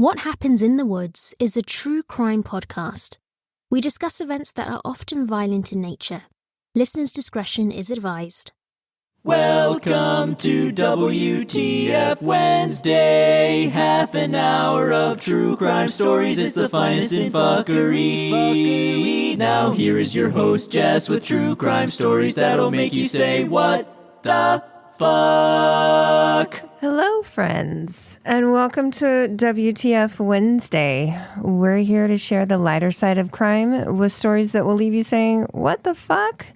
What Happens in the Woods is a true crime podcast. We discuss events that are often violent in nature. Listeners' discretion is advised. Welcome to WTF Wednesday, half an hour of true crime stories. It's the finest in fuckery. Now here is your host, Jess, with true crime stories that'll make you say, what the fuck? Hello, friends, and welcome to WTF Wednesday. We're here to share the lighter side of crime with stories that will leave you saying, what the fuck?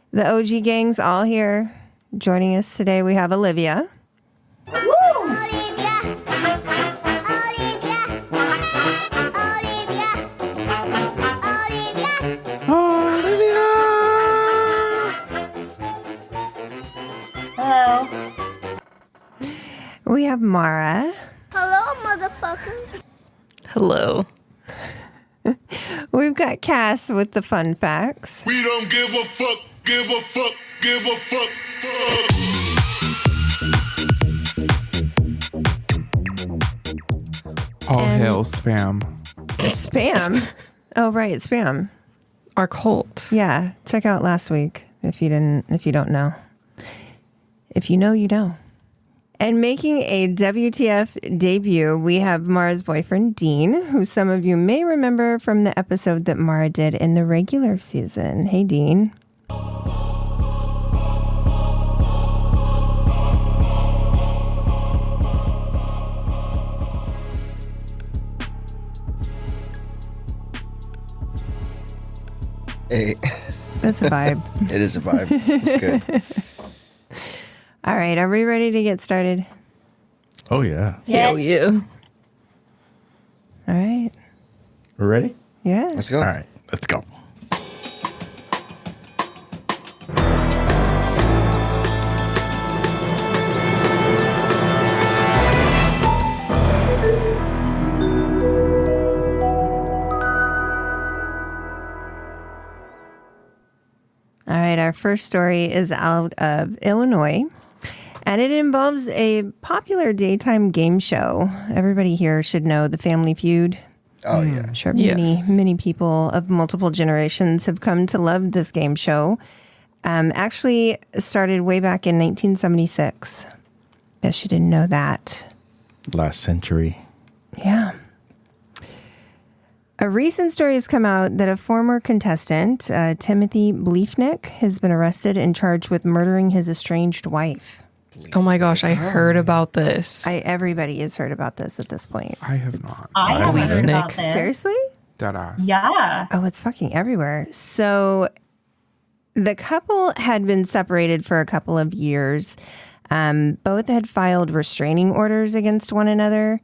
The OG gang's all here. Joining us today, we have Olivia. Woo! Olivia! Olivia! Olivia! Hello. We have Mara. Hello, motherfucker. Hello. We've got Cass with the fun facts. We don't give a fuck, give a fuck, give a fuck, fuck. All hail spam. Spam? Oh, right, spam. Our cult. Yeah, check out last week if you don't know. If you know, you know. And making a WTF debut, we have Mara's boyfriend, Dean, who some of you may remember from the episode that Mara did in the regular season. Hey, Dean. Hey. That's a vibe. It is a vibe. It's good. All right, are we ready to get started? Oh, yeah. Hell yeah. All right. We're ready? Yeah. Let's go. All right, let's go. All right, our first story is out of Illinois, and it involves a popular daytime game show. Everybody here should know The Family Feud. Oh, yeah. I'm sure Yes. many people of multiple generations have come to love this game show. Actually started way back in 1976. Guess you didn't know that. Last century. Yeah. A recent story has come out that a former contestant, Timothy Bleefnick, has been arrested and charged with murdering his estranged wife. Oh my gosh, I heard about this. Everybody has heard about this at this point. I have not. I haven't believe heard Nick. about this. Seriously? Dead ass. Yeah. Oh, it's fucking everywhere. So the couple had been separated for a couple of years. Both had filed restraining orders against one another.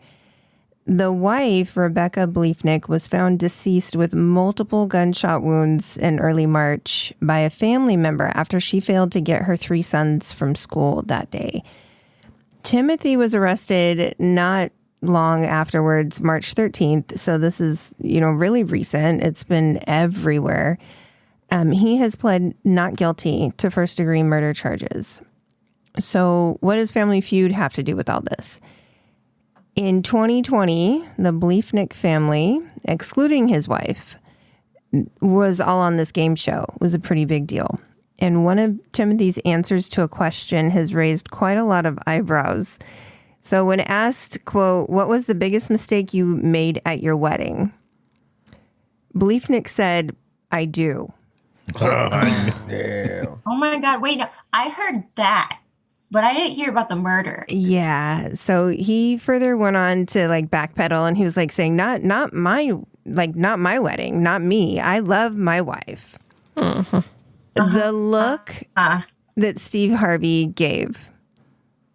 The wife, Rebecca Bleefnick, was found deceased with multiple gunshot wounds in early March by a family member after she failed to get her 3 sons from school that day. Timothy was arrested not long afterwards, March 13th. So this is, really recent. It's been everywhere. He has pled not guilty to first-degree murder charges. So what does Family Feud have to do with all this? In 2020, the Bleefnick family, excluding his wife, was all on this game show. It was a pretty big deal. And one of Timothy's answers to a question has raised quite a lot of eyebrows. So when asked, quote, what was the biggest mistake you made at your wedding? Bleefnick said, I do. Yeah. Oh my God. Wait, no, I heard that, but I didn't hear about the murder. Yeah. So he further went on to backpedal, and he was saying, not my wedding, not me. I love my wife. The look that Steve Harvey gave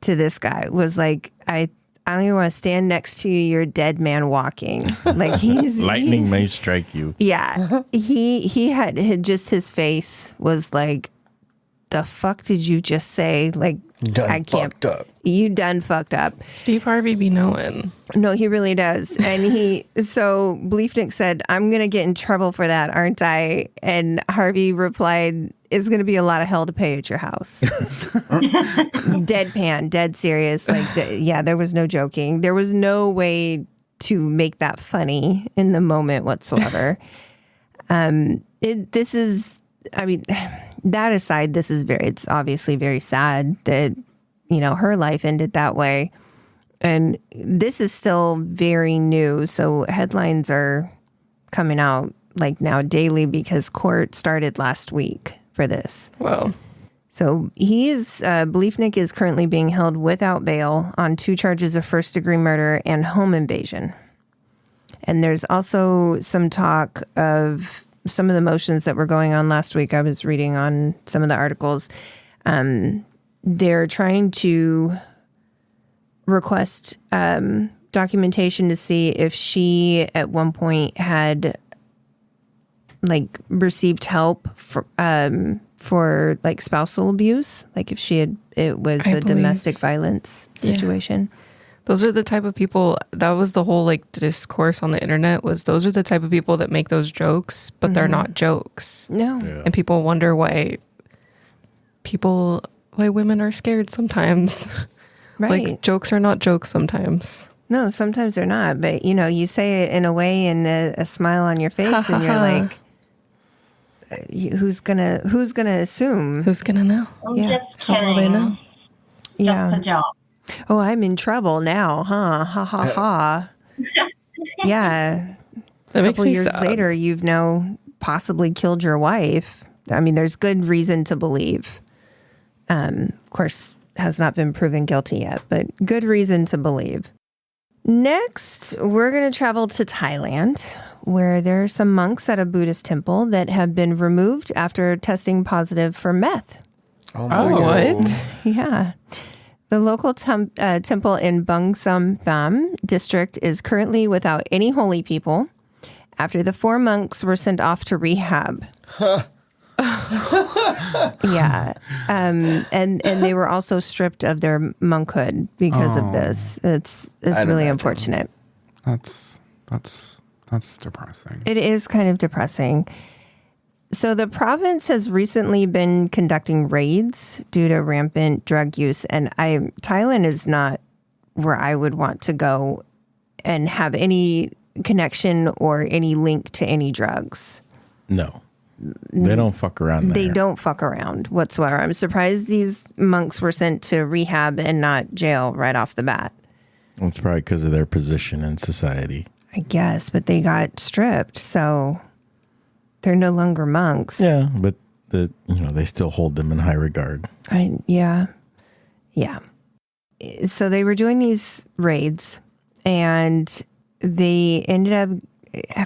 to this guy was I don't even want to stand next to you. You're a dead man walking. Lightning may strike you. Yeah. He had just, his face was like, the fuck did you just say? Fucked up. You done fucked up. Steve Harvey be knowing. No, he really does. And so Bleefnick said, I'm going to get in trouble for that, aren't I? And Harvey replied, it's going to be a lot of hell to pay at your house. Deadpan, dead serious. There was no joking. There was no way to make that funny in the moment whatsoever. This is, I mean, that aside, it's obviously very sad that, her life ended that way. And this is still very new. So headlines are coming out like now daily because court started last week for this. Well, so Bliefnick is currently being held without bail on 2 charges of first-degree murder and home invasion. And there's also some talk of some of the motions that were going on last week. I was reading on some of the articles. They're trying to request documentation to see if she at one point had received help for spousal abuse, if it was a domestic violence situation. Yeah. Those are the type of people, that was the whole discourse on the internet, was those are the type of people that make those jokes, but they're not jokes. No. Yeah. And people wonder why women are scared sometimes. Right. Jokes are not jokes sometimes. No, sometimes they're not. But, you say it in a way and a smile on your face and you're like, who's gonna assume? Who's gonna know? I'm just kidding. How will they know? It's just a joke. Oh, I'm in trouble now, huh? Ha ha ha. Yeah. That a makes couple me years sad. later, you've now possibly killed your wife. I mean, there's good reason to believe. Of course, has not been proven guilty yet, but good reason to believe. Next, we're going to travel to Thailand, where there are some monks at a Buddhist temple that have been removed after testing positive for meth. Oh, my God. What? Yeah. The local temple in Bang Sam Pham district is currently without any holy people after the 4 monks were sent off to rehab. Yeah. And they were also stripped of their monkhood because of this. It's really unfortunate. That's depressing. It is kind of depressing. So the province has recently been conducting raids due to rampant drug use, and Thailand is not where I would want to go and have any connection or any link to any drugs. No. They don't fuck around there. They don't fuck around whatsoever. I'm surprised these monks were sent to rehab and not jail right off the bat. Well, it's probably because of their position in society. I guess, but they got stripped, so they're no longer monks. Yeah, but they still hold them in high regard. Yeah. So they were doing these raids, and they ended up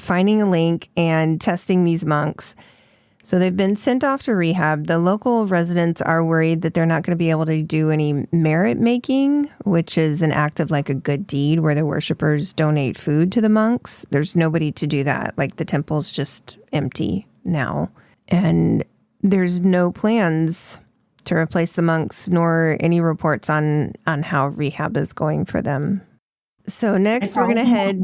finding a link and testing these monks. So they've been sent off to rehab. The local residents are worried that they're not going to be able to do any merit making, which is an act of a good deed where the worshipers donate food to the monks. There's nobody to do that. The temple's just empty now. And there's no plans to replace the monks, nor any reports on how rehab is going for them. So next we're going to head...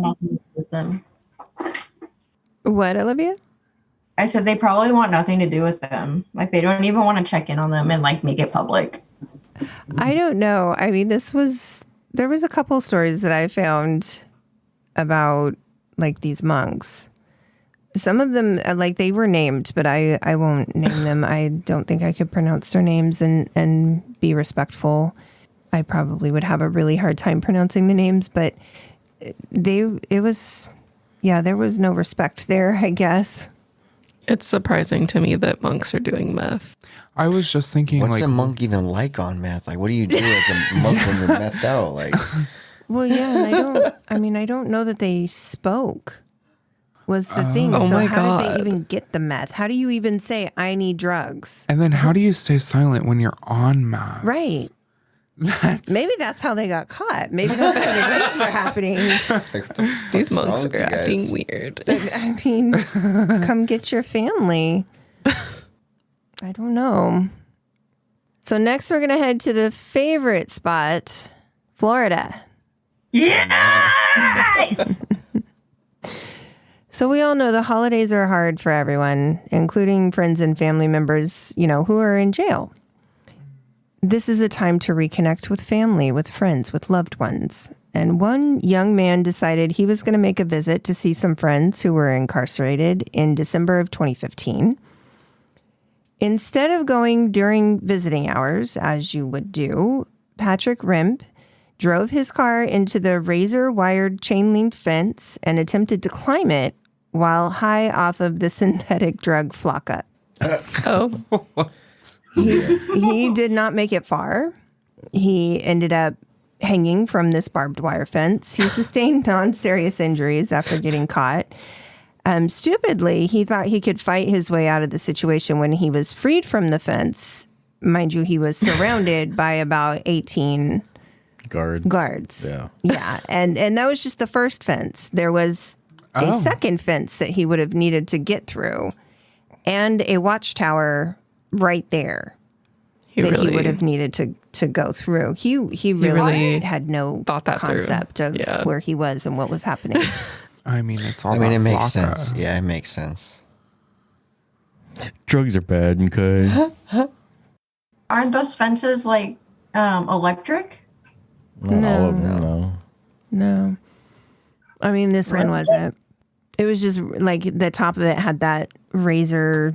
What, Olivia? I said they probably want nothing to do with them. They don't even want to check in on them and make it public. I don't know. I mean, there was a couple stories that I found about these monks. Some of them, they were named, but I won't name them. I don't think I could pronounce their names and be respectful. I probably would have a really hard time pronouncing the names, but there was no respect there, I guess. It's surprising to me that monks are doing meth. I was just thinking, what's a monk even on meth? What do you do as a monk when you're methed out? Well, yeah, and I don't know that they spoke. Was the thing. Oh so my how did God. they even get the meth? How do you even say I need drugs? And then how do you stay silent when you're on meth? Right. Maybe that's how they got caught. Maybe that's how the raids were happening. These monks are acting weird. I mean, come get your family. I don't know. So next we're going to head to the favorite spot, Florida. Yeah. So we all know the holidays are hard for everyone, including friends and family members, who are in jail. this is a time to reconnect with family, with friends, with loved ones. And one young man decided he was going to make a visit to see some friends who were incarcerated in December of 2015. Instead of going during visiting hours, as you would do, Patrick Rimp drove his car into the razor-wired chain-linked fence and attempted to climb it while high off of the synthetic drug Flocka. Oh. He did not make it far. He ended up hanging from this barbed wire fence. He sustained non-serious injuries after getting caught. Stupidly, he thought he could fight his way out of the situation when he was freed from the fence. Mind you, he was surrounded by about 18 guards. Yeah. And that was just the first fence. There was a second fence that he would have needed to get through and a watchtower right there he would have needed to go through. He really had no concept of where he was and what was happening. I mean, it's all. I mean, it makes Flocka. sense. Yeah, it makes sense. Drugs are bad, okay? Aren't those fences like electric? Not all of them, No. I mean, this one wasn't. It was just like the top of it had that razor,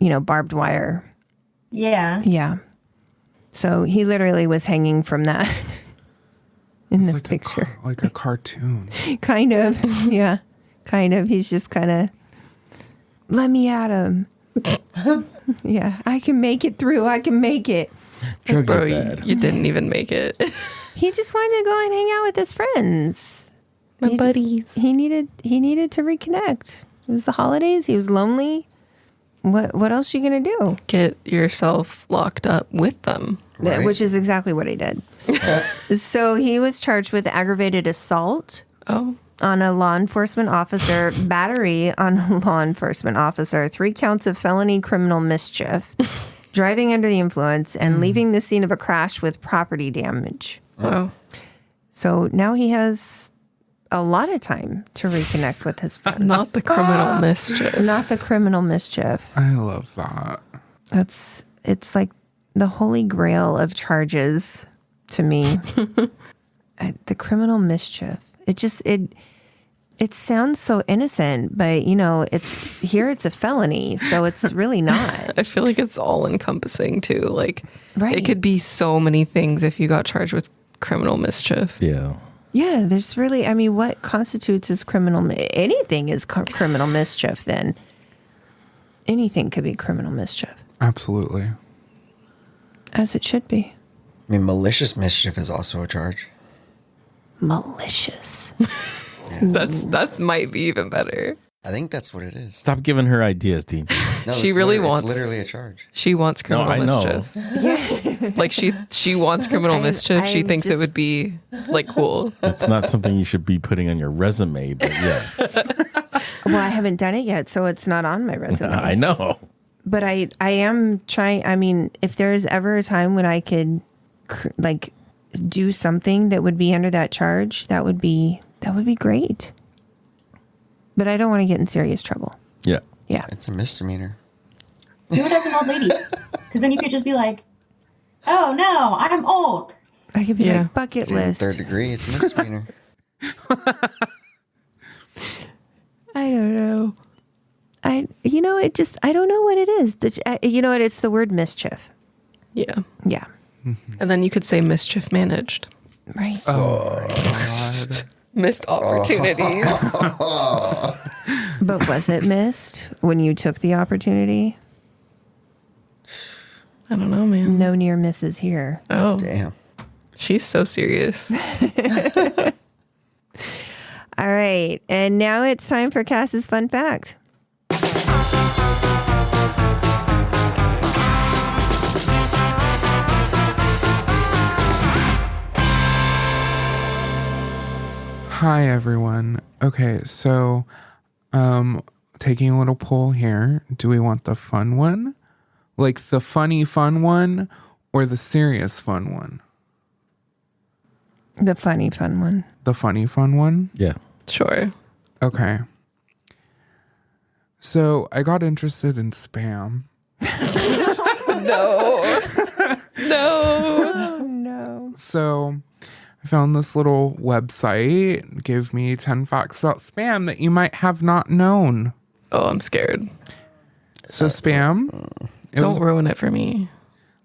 barbed wire. Yeah. Yeah. So he literally was hanging from that in It's the like picture. like a cartoon. Kind of. Yeah. Kind of. He's just kind of, let me at him. Yeah. I can make it through. I can make it. Drugs Bro, are bad. you didn't even make it. He just wanted to go and hang out with his friends. My buddies. He needed to reconnect. It was the holidays. He was lonely. What else are you going to do? Get yourself locked up with them. Right. Which is exactly what he did. So he was charged with aggravated assault on a law enforcement officer, battery on a law enforcement officer, 3 counts of felony criminal mischief, driving under the influence, and leaving the scene of a crash with property damage. Wow. So now he has a lot of time to reconnect with his friends. Not the criminal mischief. Not the criminal mischief. I love that. It's like the holy grail of charges to me. The criminal mischief. It sounds so innocent, but it's a felony, so it's really not. I feel like it's all encompassing too. Like, Right. it could be so many things if you got charged with criminal mischief. Yeah. Yeah, there's really, what constitutes as criminal? Anything is criminal mischief then. Anything could be criminal mischief. Absolutely. As it should be. I mean, malicious mischief is also a charge. Malicious. That's might be even better. I think that's what it is. Stop giving her ideas, Dean. No, She it's really literally- wants- It's literally a charge. She wants criminal I know. mischief. Yeah. Like she wants criminal mischief. She I'm thinks it just- would be like cool. It's not something you should be putting on your resume, but yeah. Well, I haven't done it yet, so it's not on my resume. I know. But I am trying. I mean, if there is ever a time when I could do something that would be under that charge, that would be great. But I don't want to get in serious trouble. Yeah. Yeah. It's a misdemeanor. Do it as an old lady. Because then you could just be like, oh no, I'm old. I could be Yeah. like bucket list. 3rd degree, it's a misdemeanor. I don't know. I don't know what it is. You know what? It's the word mischief. Yeah. Yeah. And then you could say mischief managed. Right. Oh my God. Missed opportunities. But was it missed when you took the opportunity? I don't know, man. No near misses here. Oh, Damn. she's so serious. All right. And now it's time for Cass's fun fact. Hi everyone. Okay, so taking a little poll here. Do we want the fun one? Like the funny fun one or the serious fun one? The funny fun one. The funny fun one? Yeah. Sure. Okay. So I got interested in spam. No. No. So I found this little website, gave me 10 facts about spam that you might have not known. Oh, I'm scared. So spam, Don't ruin it for me.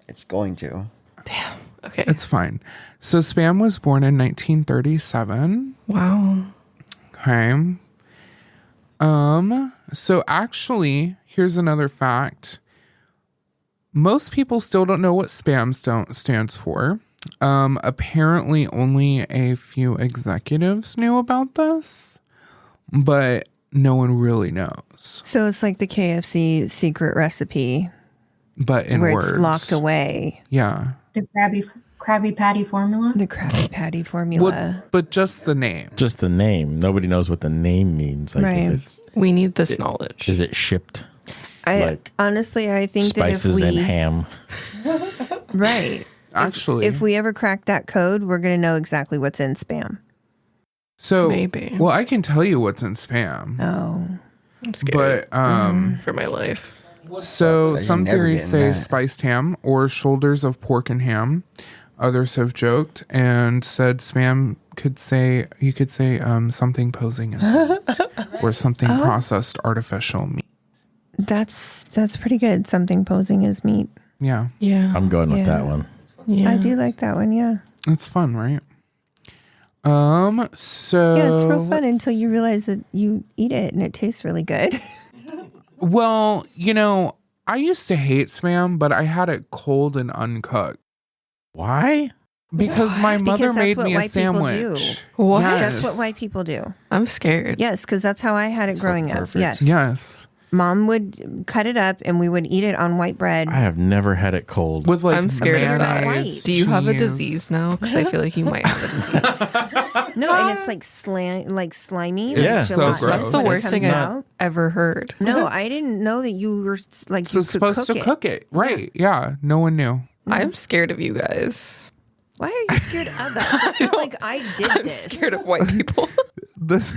It's going to. Damn. Okay. it's fine. So spam was born in 1937. Wow. Okay. So actually, here's another fact. Most people still don't know what spam stands for. Apparently only a few executives knew about this, but no one really knows. So it's like the KFC secret recipe But in where words. it's locked away. Yeah. The Krabby Patty formula. The Krabby Patty formula. Well, but just the name. Just the name. Nobody knows what the name means. Like Right. if it's, We need this knowledge. is it shipped? I honestly, I think Spices that if and we ham. right, Actually. if we ever crack that code, we're gonna know exactly what's in spam. So, Maybe. well, I can tell you what's in spam. Oh, I'm scared But, for my life. so You're some never theories getting say that. spiced ham or shoulders of pork and ham. Others have joked and said spam you could say something posing as meat or something processed artificial meat. that's pretty good. Something posing as meat. Yeah. Yeah. I'm going with Yeah. that one. Yeah. I do like that one. Yeah, It's fun, right? So yeah, it's real fun until you realize that you eat it and it tastes really good. Well, I used to hate spam, but I had it cold and uncooked. Why? Because my mother Because that's made what me a white people do. sandwich. What? That's what white people do. I'm scared. Yes, because that's how I had it growing up. perfect. Yes. Yes. Mom would cut it up and we would eat it on white bread. I have never had it cold. With like I'm scared of that. mayonnaise, Do you have a cheese. disease now? Because I feel like you might have a disease. No, and it's like slimy. Yeah, like so gelatinous gross. That's the when it worst thing comes I've out. ever heard. No, I didn't know that you were like So you it's could supposed to cook it. Right. Yeah. No one knew. I'm scared of you guys. Why are you scared of us? It's not like I did I'm this. scared of white people. This,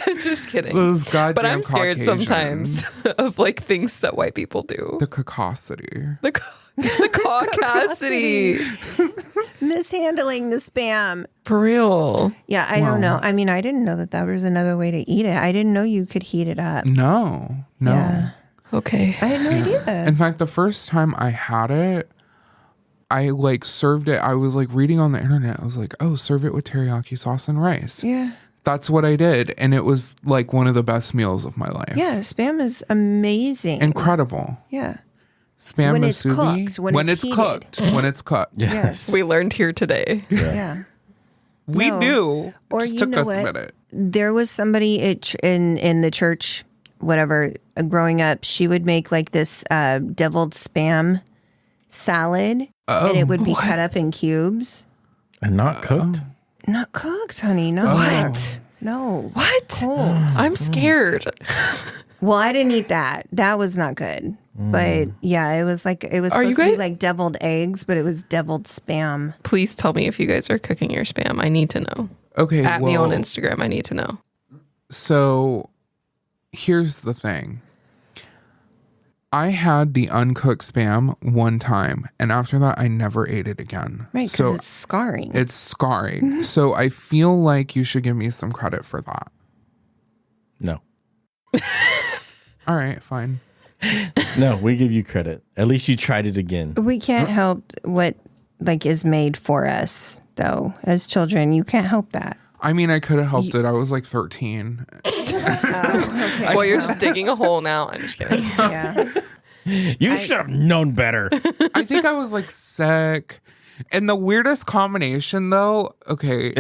I'm just kidding. those goddamn But I'm scared Caucasians. sometimes of like things that white people do. The caucasity. The caucasity. Mishandling the spam. For real. Yeah, I don't know. I mean, I didn't know that was another way to eat it. I didn't know you could heat it up. No. Yeah. Okay. I had no idea. In fact, the first time I had it, I like served it. I was like reading on the internet. I was like, oh, serve it with teriyaki sauce and rice. Yeah. That's what I did. And it was like one of the best meals of my life. Yeah, spam is amazing. Incredible. Yeah. Spam When it's musubi. cooked, when it's heated. cooked. When it's cooked. Yes. We learned here today. Yeah. We No. knew. Or Just you took know us a what? minute. There was somebody in the church, whatever, growing up. She would make like this deviled spam salad, and it would be cut up in cubes. And not cooked? Not cooked, honey. No. What? No. What? Cold. I'm scared. Well, I didn't eat that. That was not good. But yeah, it was Are you supposed to be guys- like deviled eggs, but it was deviled spam. Please tell me if you guys are cooking your spam. I need to know. Okay. At me on well, Instagram. I need to know. So here's the thing. I had the uncooked spam one time, and after that, I never ate it again. Right, because So it's scarring. it's scarring. So I feel like you should give me some credit for that. No. All right, fine. No, we give you credit. At least you tried it again. We can't help what like is made for us, though. As children, you can't help that. I mean, I could have helped it. I was like 13. Okay. Well, you're just digging a hole now. I'm just kidding. Yeah. You should have known better. I think I was like sick. And the weirdest combination, though, okay.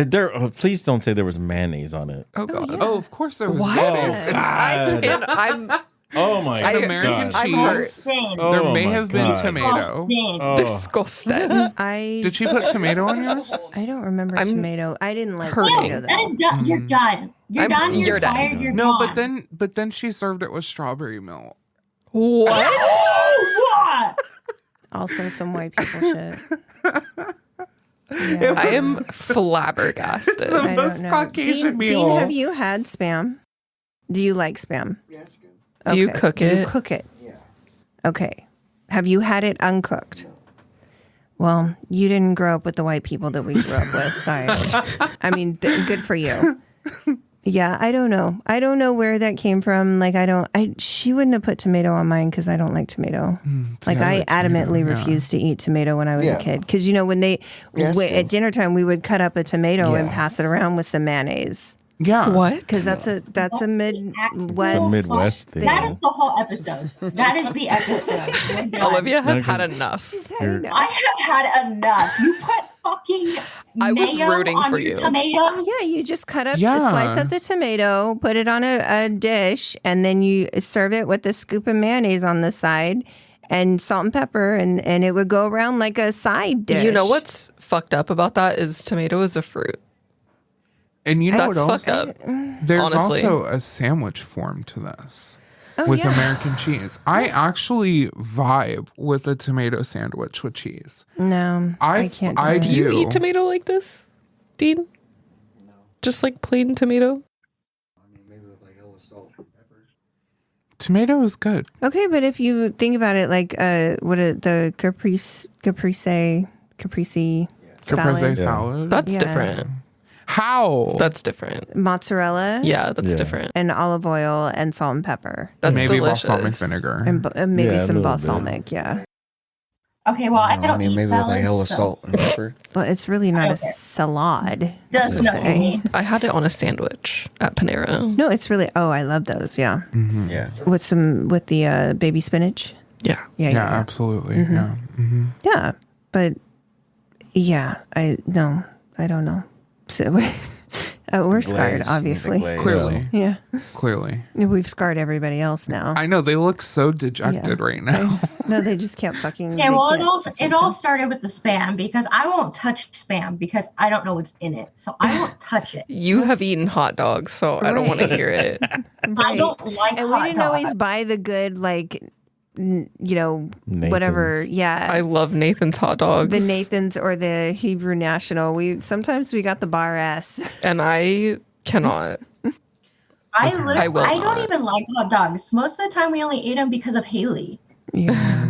Please don't say there was mayonnaise on it. Oh, God. Oh, of course there was. What? mayonnaise. I can't. I'm Oh my And I- American God. cheese. Oh There may my have God. been tomato. Oh. disgusted. Did she put tomato on yours? I don't remember I'm tomato. I didn't like hurting. tomato, That though. is done. You're done. You're done. You're, you're done. fired. You're No, gone. but then she served it with strawberry milk. What? Oh, what? Also, some white people shit. Yeah. I am flabbergasted. I most don't know. Caucasian Dean, meal. have you had spam? Do you like spam? Yeah, it's good. Do you cook Do you it? cook it? Yeah. Okay. Have you had it uncooked? Well, you didn't grow up with the white people that we grew up with. Sorry. I mean, good for you. Yeah, I don't know. I don't know where that came from. Like, she wouldn't have put tomato on mine because I don't like tomato. I adamantly refused to eat tomato when I was a kid. Because, when at dinner time, we would cut up a tomato and pass it around with some mayonnaise. Yeah. What? Because that's a Midwest thing. That is the whole episode. That is the episode. Olivia has had enough. I have had enough. You put fucking I was mayo rooting on for your you. Tomatoes. Yeah, you just slice up the tomato, put it on a dish, and then you serve it with a scoop of mayonnaise on the side and salt and pepper, and it would go around like a side dish. You know what's fucked up about that is tomato is a fruit. And you know That's what fucked else? up. There's honestly. also a sandwich form to this with American cheese. I actually vibe with a tomato sandwich with cheese. No, I can't. Do you eat tomato like this, Dean? No. Just like plain tomato? Tomato is good. Okay, but if you think about it, like the caprese salad. That's different. How? That's different. Mozzarella. Yeah, that's different. And olive oil and salt and pepper. That's maybe delicious. balsamic vinegar. And maybe some little balsamic, bit. yeah. Okay, well, I don't eat maybe with salad, like hella so- salt and pepper. Well, it's really not a salad. That's per not se. me. I had it on a sandwich at Panera. No, it's really. Oh, I love those. Yeah, Yeah. with the baby spinach. Yeah. Yeah, Absolutely. Yeah. Mm-hmm. Yeah, but yeah, I don't know. So we're scarred, Glaze. obviously. The glaze. Clearly. Yeah, Clearly. we've scarred everybody else now. I know they look so dejected right now. No, they just can't fucking. Yeah, they well, can't it all started with the Spam because I won't touch Spam because I don't know what's in it. So I won't touch it. You have eaten hot dogs, so I don't want to hear it. I don't like And hot we didn't dogs. always buy the good, whatever. Nathan's. Yeah, I love Nathan's hot dogs. the Nathans or the Hebrew National. Sometimes we got the Bar S. And I cannot. I will don't not. even like hot dogs. Most of the time, we only ate them because of Haley. Yeah.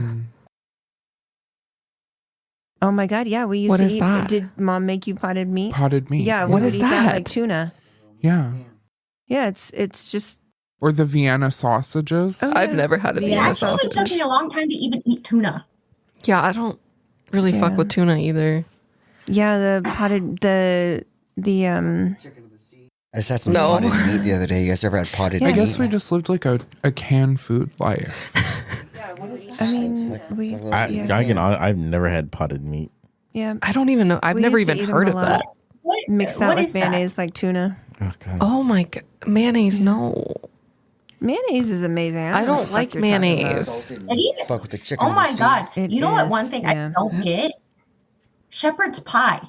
Oh my God! Yeah, we used What to is eat. that? Did Mom make you potted meat? Potted meat. Yeah, What we is would eat that? like tuna. Yeah. Yeah, it's just. Or the Vienna sausages. Oh, I've yeah. never had a Yeah, It Vienna actually took sausage. me a long time to even eat tuna. Yeah, I don't really fuck Yeah. with tuna either. Yeah, the potted the I just had some No. potted meat the other day. You guys ever had potted Yeah. I meat? guess we just lived like a canned food life. I mean, we I've never had potted meat. yeah. I don't even know. I've We never used to even eat 'em heard a of lot. that. Mix that What with is that? mayonnaise like tuna. Oh, God. Oh my god. Mayonnaise, no. Mayonnaise is amazing. I know what the don't fuck like you're talking mayonnaise. And even, Fuck with the chicken. oh in my the sea. God. It You know what? is, One thing yeah. I don't get? Shepherd's pie.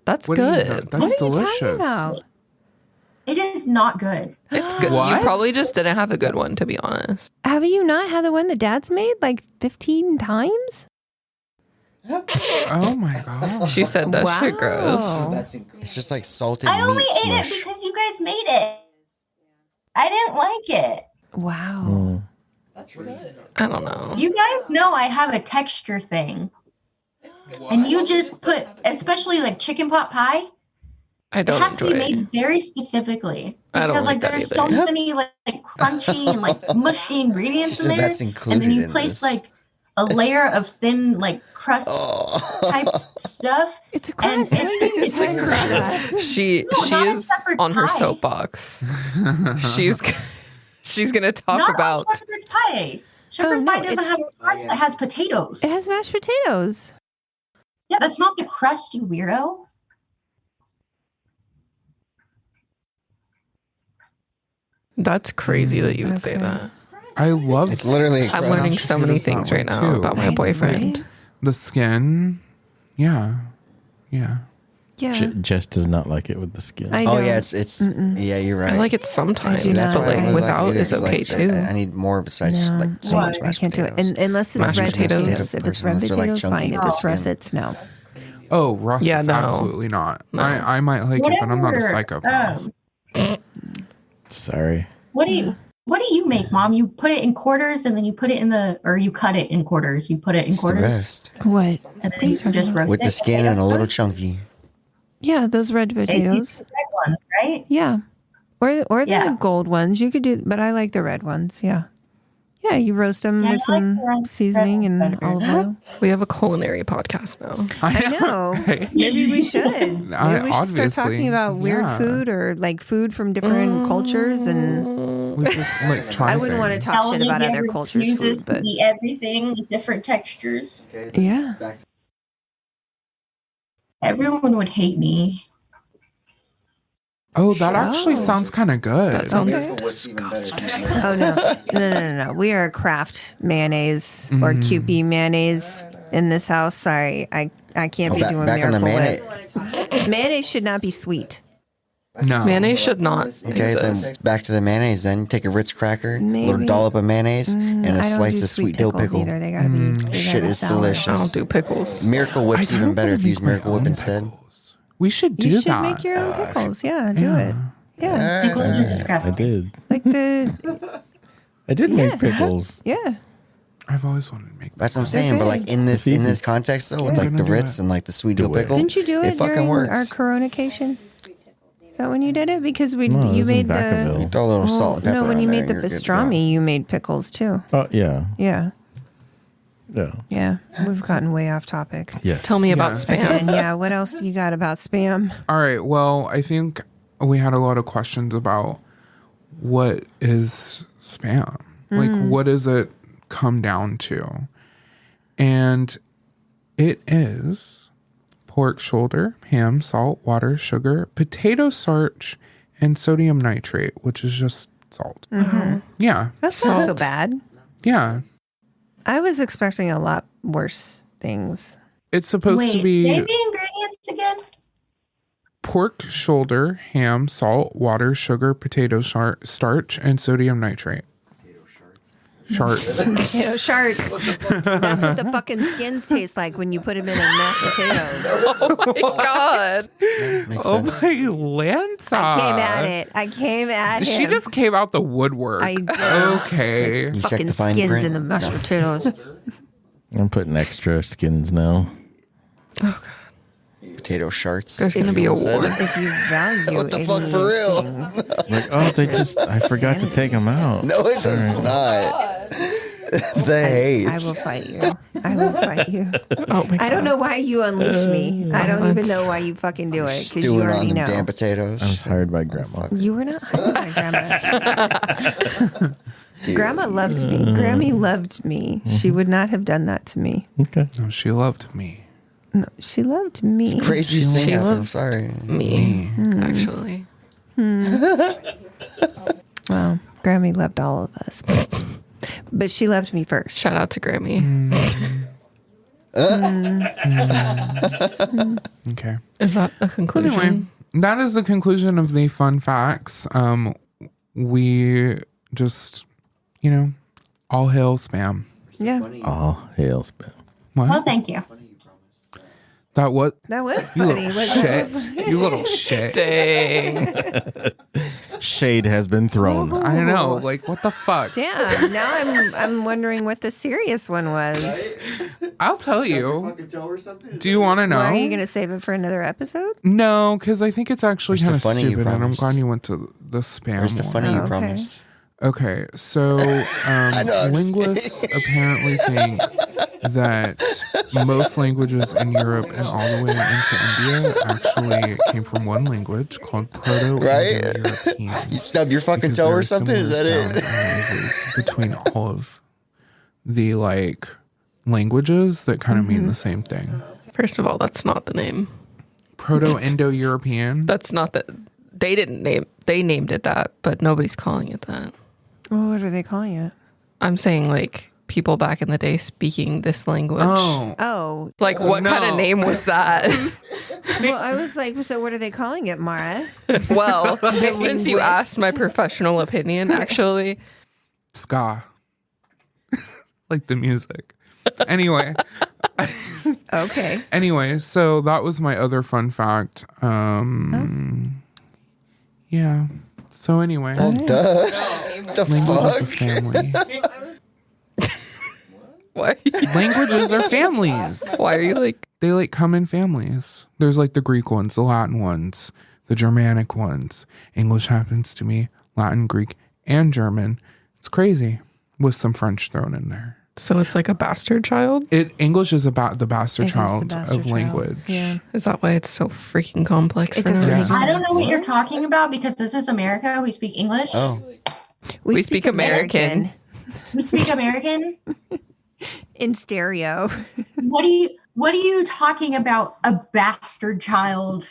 That's What do you know? good. That's What are you delicious. talking about? It is not good. It's good. You What? probably just didn't have a good one, to be honest. Have you not had the one that Dad's made like 15 times? Oh my god. She said that shit gross. Wow. It's just like salted I only meat ate it smush. because you guys made it. I didn't like it. Wow. I don't know. You guys know I have a texture thing. And you just put, especially like chicken pot pie, I it don't has to enjoy be it. made very specifically. I don't Because like that there's either. so many like crunchy and like mushy ingredients She in said there. that's And included then you in place this. like a layer of thin like crust Oh. type stuff. It's a And crust. What are you it's talking a about? crust. She not a is shepherd's on her pie. soapbox. She's gonna talk Not about. all shepherd's pie. Shepherd's no, pie doesn't it's- have a crust. It has potatoes. It has mashed potatoes. Yeah, that's not the crust, you weirdo. That's crazy that you would say Okay. that. I love It's literally. I'm crust. learning so many Potatoes that things way right now too. about my Right, boyfriend. right? the skin. Yeah. Yeah. Yeah. Jess does not like it with the skin. I Oh don't. yeah, it's yeah, you're right. I like it sometimes, I do That's not but why I like don't without it either, is 'cause, okay like, too. I need more besides just No, like so Why? much I mashed can't do it. potatoes. Unless it's Mashed red potatoes. potatoes. If it's red Unless they're, like, potatoes, fine. chunky If it's skin. russets, no. Oh, russets, Yeah, no. absolutely not. No. I might like it, but I'm not a Whatever, psychopath. Sorry. What do you What do you make, Mom? You put it in quarters and then you put it in or you cut it in quarters. You put it in It's the quarters. best. What? And then you just roast With it. the skin and a little chunky. Yeah, those red It's potatoes. the red ones, right? Yeah. Or Yeah. the gold ones. You could do, but I like the red ones. Yeah. Yeah, you roast them Yeah, with I like some the red seasoning ones and better. olive oil. We have a culinary podcast now. I know. right? Maybe we should. Maybe we should start Obviously, talking about weird yeah. food or like food from different cultures. And We should like try. I wouldn't want to talk shit about other cultures' uses food, but eat everything with different textures. yeah. Everyone would hate me. Oh, that actually sounds kind of good. That sounds disgusting. Oh no. We are Kraft mayonnaise or QP mayonnaise in this house. Sorry, I can't be doing back on the Miracle mayonnaise. Whip. Mayonnaise should not be sweet. No. mayonnaise should not Okay, exist. then back to the mayonnaise. Then take a Ritz cracker, a little Maybe. dollop of mayonnaise, and a I don't slice do of sweet dill pickles pickle. either. They gotta be. They Shit gotta is sour. delicious. I don't do pickles. Miracle Whip's I even kinda better wanna if you use make my Miracle Whip own instead. pickles. We should do You should that. make your own pickles. Yeah, do it. Yeah, Pickles are I disgusting. did. like the I did make pickles. yeah. I've always wanted to make. That's what I'm saying. But like in this context though, with Yeah. like the Gonna do Ritz it. and like the sweet dill Do it. pickle, Didn't you do it fucking during works. our Coronication? Is that when you did it? Because No, it you was in made the Vacaville. You throw a little salt and pepper no, when on you there made the and you're good to go. pastrami, you made pickles too. Oh yeah, Yeah, yeah. yeah. We've gotten way off topic. Yes. Tell me about Yeah. spam. And yeah, what else you got about spam? All right. Well, I think we had a lot of questions about what is spam. Like, what does it come down to? And it is pork shoulder, ham, salt, water, sugar, potato starch, and sodium nitrate, which is just salt. Yeah. That's not so Salt. bad. Yeah. I was expecting a lot worse things. It's supposed Wait, to be say the ingredients again? pork shoulder, ham, salt, water, sugar, potato starch, and sodium nitrate. Sharts. Potato shards. That's what the fucking skins taste like when you put them in a mashed potatoes. Oh my god. Makes Oh sense. my Lanza. I came at him. She just came out the woodwork. I did. Okay. You check fucking the fine skins print. in the mashed potatoes. I'm putting extra skins now. Oh god. Potato sharts. There's gonna be a war. If you value What the fuck, for real? anything. Like, oh, I forgot to take them out. No, it does not. The hate. I will fight you. I will fight you. Oh my god. I don't know why you unleash me. I don't even Violence. know why you fucking do it because you Stewing on already them know. damn potatoes. I was hired by grandma. You were not hired by grandma. Grandma loved me. Grammy loved me. She would not have done that to me. Okay. No, she loved me. No, she loved me. Crazy thing. She I'm loved sorry. me, actually. Well, Grammy loved all of us, but she loved me first. Shout out to Grammy. Okay. Is that a conclusion? Anyway, that is the conclusion of the fun facts. We just, all hail spam. Yeah, Oh, hail spam. Well, What? thank you. That what? that was You funny. little wasn't shit. You little shit. Dang. Shade has been thrown. I know. Like, what the fuck? Damn. Now I'm wondering what the serious one was. I'll tell you. Do you want to know? Well, are you going to save it for another episode? No, because I think it's actually Where's the kind of funny you stupid, and I'm promised? glad you went to the spam Where's the one. funny you okay. promised? Okay, so know, I'm just linguists apparently think that most languages in Europe and all the way into India actually came from one language called proto-indo-european. You stub your fucking because toe there or are something? Is that similar it? sounds and noises between all of the languages that kind of mean the same thing. First of all, that's not the name. Proto-indo-european. That's not the. They didn't name. They named it that, but nobody's calling it that. Well, what are they calling it? I'm saying people back in the day speaking this language. Oh, Like what kind of name was that? well, I was like, so what are they calling it, Mara? Well, since you linguist. asked my professional opinion, actually, Ska. Like the music. Anyway. Okay. Anyway, so that was my other fun fact. Yeah. So anyway. Well, duh. The Language is a fuck? family. Why? Languages are families. Why are you like? They like come in families. There's like the Greek ones, the Latin ones, the Germanic ones. English happens to me, Latin, Greek, and German. It's crazy with some French thrown in there. So it's like a bastard child? English is about the bastard It is the child bastard of child. language. Yeah. Is that why it's so freaking complex? It for no doesn't make reason? I don't know what you're talking about because this is America. We speak English. Oh, We speak American. We speak American. in stereo. What are you talking about? A bastard child?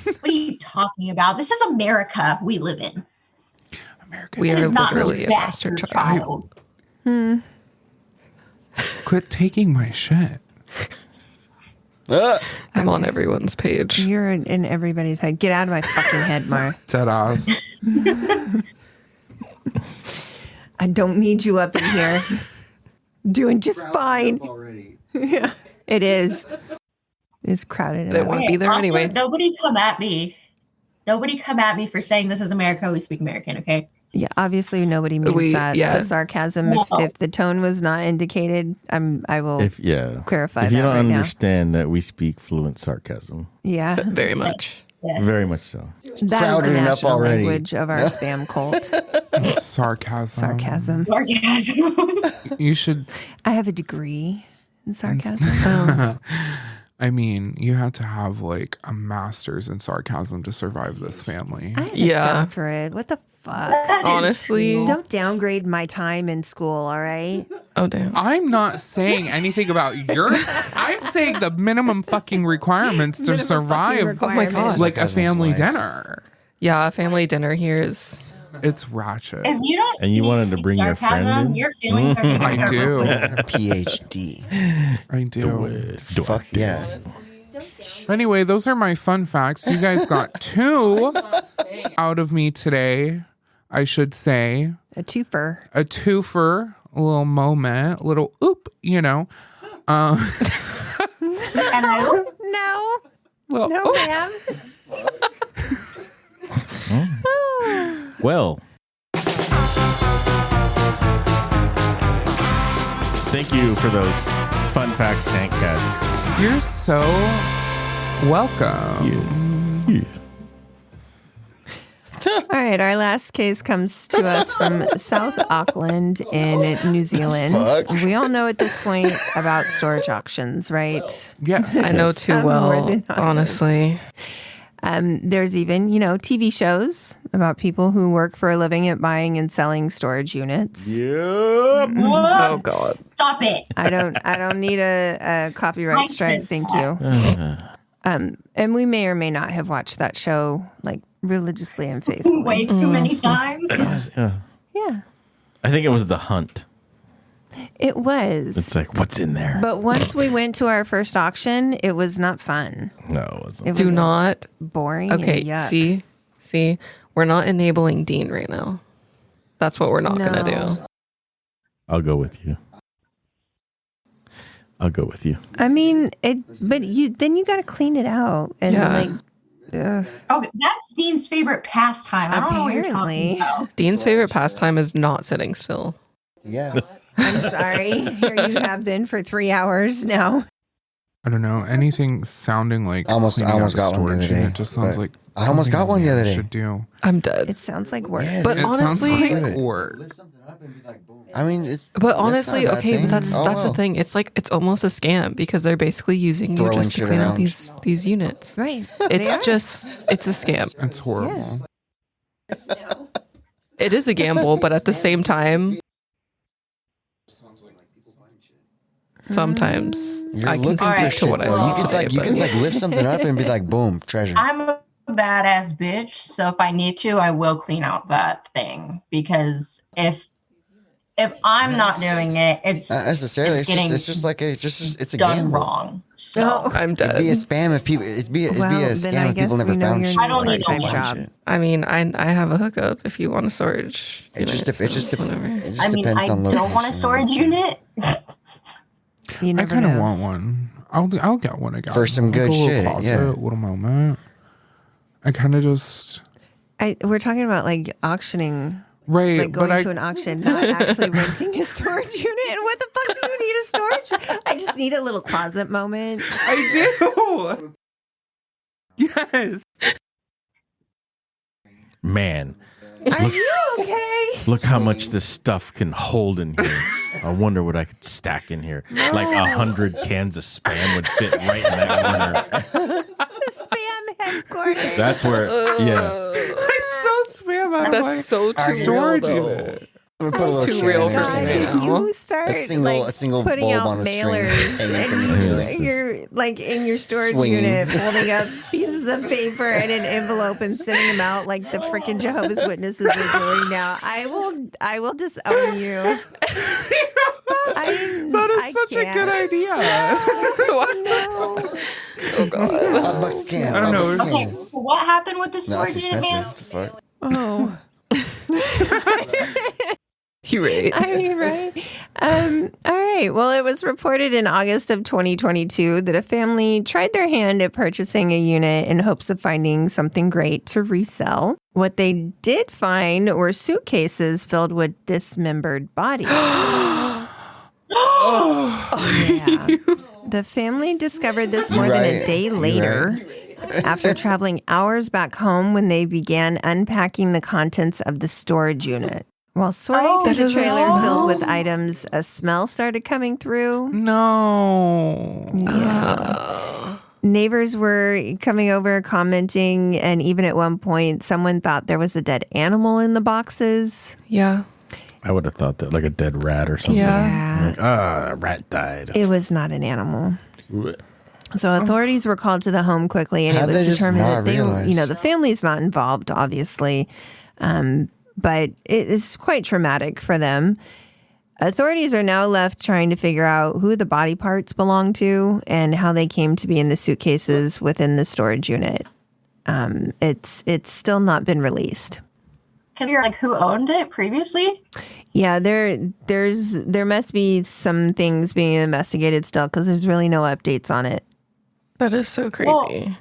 What are you talking about? This is America we live in. American. We This are is not literally a bastard child. Quit taking my shit. I'm on everyone's page. You're in everybody's head. Get out of my fucking head, Mar. Dead ass. I don't need you up in here. Doing just fine. already. Yeah, it is. It's crowded. They out. won't be there also, anyway. Nobody come at me. Nobody come at me for saying this is America. We speak American. Okay. Yeah, obviously nobody means that. yeah. The sarcasm. No. If the tone was not indicated, I will clarify If you that don't right now. understand that we speak fluent sarcasm, Yeah, Very much. Yes. very much so. that is crowded the enough national already. language of our spam cult. Sarcasm. Sarcasm. Sarcasm. You should. I have a degree in sarcasm. I mean, you had to have like a master's in sarcasm to survive this family. I have a Yeah. doctorate. What the fuck? That is Honestly. true. Don't downgrade my time in school, all right? Oh, damn. I'm not saying anything about your. I'm saying the minimum fucking requirements to Minimum survive fucking requirements. like a Sarcasm's family life. dinner. Yeah, family dinner here is. It's ratchet. If you don't And you speak wanted to bring your friend sarcasm, in? Your feelings are I hurt do. real quick. PhD. I do. Fuck yeah. Anyway, those are my fun facts. You guys got 2 out of me today, I should say. A twofer. A twofer, a little moment, a little oop, you know. And I No. Little No, oop. ma'am. Well, thank you for those fun facts, Antcasts. You're so welcome. All right, our last case comes to us from South Auckland in New Zealand. Fuck? We all know at this point about storage auctions, right? Yes. I know too Some more well, than others. honestly. There's even, TV shows about people who work for a living at buying and selling storage units. Yep. Oh, God. stop it. I don't need a copyright I strike, said thank that. you. And we may or may not have watched that show like religiously and faithfully. Way too many times. Yeah, I think it was The Hunt. it was. It's like, what's in there? But once we went to our first auction, it was not fun. No, it wasn't. It Do was not. boring. Okay, and yuck. see, we're not enabling Dean right now. That's what we're not going to No. do. I'll go with you. I'll go with you. I mean, but you got to clean it out and Yeah. ugh. Oh, that's Dean's favorite pastime. I don't know what you're Apparently. talking about. Dean's favorite pastime is not sitting still. Yeah. I'm sorry. Here you have been for 3 hours now. I don't know. Anything sounding like I almost cleaning out a got one the storage other day, unit just sounds but like I almost something got one the a man other day. Should do. I'm dead. It sounds like work. Yeah, But dude. honestly- it sounds Do like it. work. I mean, it's. But honestly, not a bad okay, thing. but that's Oh, the well. thing. It's like it's almost a scam because they're basically using you Throwing just to shit clean out around. these units. Right. They It's are. it's a scam. It's horrible. It is a gamble, but at the same time, sometimes You're I can looking speak for to shit, what I though. saw You could today. you but- could like lift something up and be like, boom, treasure. I'm a badass bitch, so if I need to, I will clean out that thing because if I'm not doing it, it's Not necessarily. It's getting just like it's a done gamble. wrong. So No. I'm It'd be a dead. spam if people. It'd be a Well, then scam I if people guess never we know found you're shit. I don't like need that. a Find job. shit. I mean, I have a hookup if you want a storage. It just whatever. I mean, I depends on don't want a location. storage unit. You I never kind of know. want one. I'll get one again For some good a little shit, closet, yeah. a little moment. I kind of just We're talking about like auctioning Right, like going but to an auction, not actually renting a storage unit. And what the fuck do you need a storage? I just need a little closet moment. I do. Yes. Man, Are you okay? look how much this stuff can hold in here. I wonder what I could stack in here. Like 100 cans of Spam would fit right in that corner. The Spam headquarters. That's where, yeah. It's so Spam out of my That's so too storage real, though. unit. I'm gonna put a little too chain real in for there. me God, now. you start A single putting bulb out on a string mailers hanging from the and ceiling. you're like in your storage Swinging. unit holding up pieces of paper and an envelope and sending them out like the freaking Jehovah's Witnesses are doing now. I will disown you. That is such a good idea. No. Oh god. $5 can. I don't know. $5 Okay, can. so what happened with the No, that's storage unit, expensive. man? What the fuck? Oh. You're right. I mean, right? All right. Well, it was reported in August of 2022 that a family tried their hand at purchasing a unit in hopes of finding something great to resell. What they did find were suitcases filled with dismembered bodies. Yeah. The family discovered this more than a day later. After traveling hours back home when they began unpacking the contents of the storage unit. While sorting through the trailer filled with items, a smell started coming through. No. Yeah. Neighbors were coming over, commenting, and even at one point, someone thought there was a dead animal in the boxes. Yeah. I would have thought that like a dead rat or something. Yeah. Like, a rat died. It was not an animal. So authorities were called to the home quickly, and How'd it was they just determined not that they, realize? the family's not involved, obviously, but it's quite traumatic for them. Authorities are now left trying to figure out who the body parts belong to and how they came to be in the suitcases within the storage unit. It's still not been released. Can you like who owned it previously? Yeah, there must be some things being investigated still because there's really no updates on it. That is so crazy.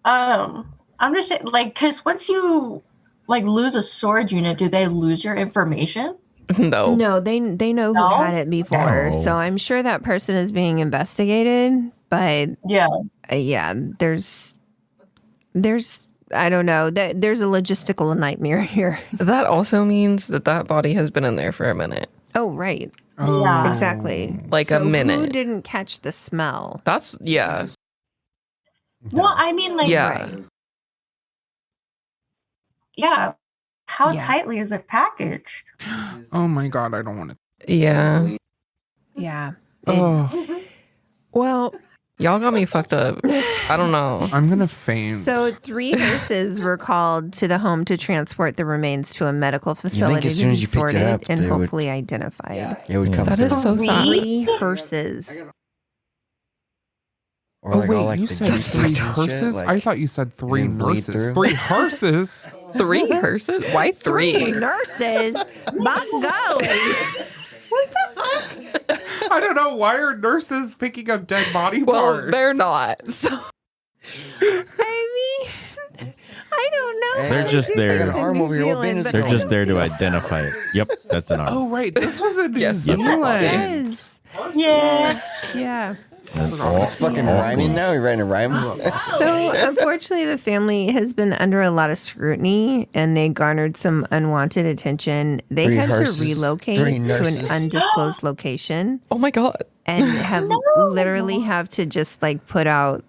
Well, I'm just saying, like, because once you like lose a storage unit, do they lose your information? No. No, they know who No? had it before, No. so I'm sure that person is being investigated. But Yeah. yeah, there's I don't know. There's a logistical nightmare here. That also means that body has been in there for a minute. Oh, right. Yeah. Exactly. Like So a minute. Who didn't catch the smell? That's, yeah. Well, I mean, like, Yeah. Right. yeah. How Yeah. tightly is it packaged? Oh my god, I don't want to. Yeah. Yeah. Oh, Well, Y'all got me fucked up. I don't know. I'm gonna faint. so 3 nurses were called to the home to transport the remains to a medical facility as to soon be as you picked it sorted up, and they would- hopefully identified. It would come That is through. so sad. 3 hearses. Or Oh like all wait, like you the said juices 3 and shit, hearses? like, I thought you said 3 didn't bleed nurses. through. 3 hearses? 3 hearses? Why 3? Nurses? By golly. What the fuck? I don't know. Why are nurses picking up dead body Well, parts? they're not. So. I mean, I don't know. Hey, They're just I do there. things I got an in arm New over your Zealand, business but They're I just don't there to know. identify it. Yep, that's an arm. Oh, right. This was in New Yes, that's Zealand. my body. Yes. Yeah. Yeah. That's all. It's fucking rhyming now. You're writing rhymes. So, unfortunately, the family has been under a lot of scrutiny and they garnered some unwanted attention. They 3 had hearses, to relocate 3 to an nurses. undisclosed location Oh my God. and have literally have to just like put out